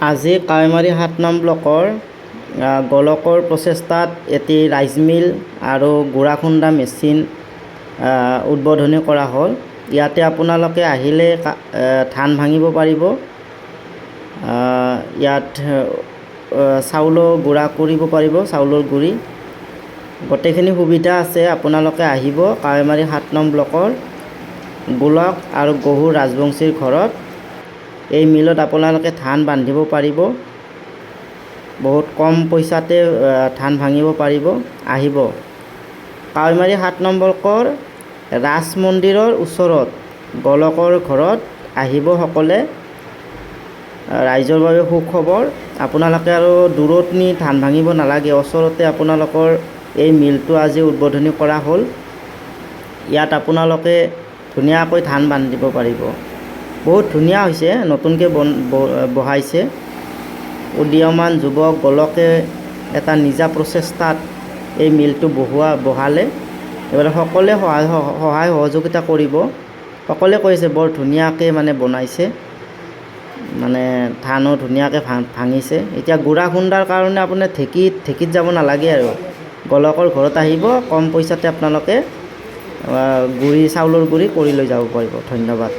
আজি কাৱৈমাৰী ৭ নং ব্লকৰ গোলকৰ প্ৰচেষ্টাত এটি ৰাইচ মিল আৰু গুড়া খুন্দা মেচিন উদ্বোধনী কৰা হ'ল। ইয়াতে আপোনালোকে আহিলে ধান ভাঙিব পাৰিব। ইয়াত চাউলৰ গুড়া কৰিব পাৰিব, চাউলৰ গুড়ি গোটেইখিনি সুবিধা আছে। আপোনালোকে আহিব কাৱৈমাৰী ৭ নং ব্লকৰ গোলক আৰু গহুৰ ৰাজবংশীৰ ঘৰত। এই মিলত আপোনালোকে ধান বান্ধিব পাৰিব, বহুত কম পইচাতে ধান ভাঙিব পাৰিব। আহিব কাৱৈমাৰী ৭ নং ব্লকৰ ৰাজ মন্দিৰৰ ওচৰত গোলকৰ ঘৰত আহিব সকলোৱে। ৰাইজৰ বাবে সুখবৰ, আপোনালোকে আৰু দূৰত নি ধান ভাঙিব নালাগে, ওচৰতে আপোনালোকৰ এই মিলটো আজি উদ্বোধনী কৰা হ'ল। ইয়াত আপোনালোকে ধুনীয়াকৈ ধান বান্ধিব পাৰিব। বহুত ধুনীয়া হৈছে, নতুনকৈ বহাইছে। উদীয়মান যুৱক গোলকে এটা নিজা প্ৰচেষ্টাত এই মিলটো বহালে। এইবাৰ সকলোৱে সহায় সহযোগিতা কৰিব। সকলোৱে কৈছে বৰ ধুনীয়াকৈ বনাইছে, ধানো ধুনীয়াকৈ ভাঙিছে। এতিয়া গুড়া খুন্দাৰ কাৰণে আপোনাৰ ঢেঁকীত যাব নালাগে আৰু গোলকৰ ঘৰত আহিব, কম পইচাতে আপোনালোকে চাউলৰ গুড়ি কৰি লৈ যাব পাৰিব। ধন্যবাদ।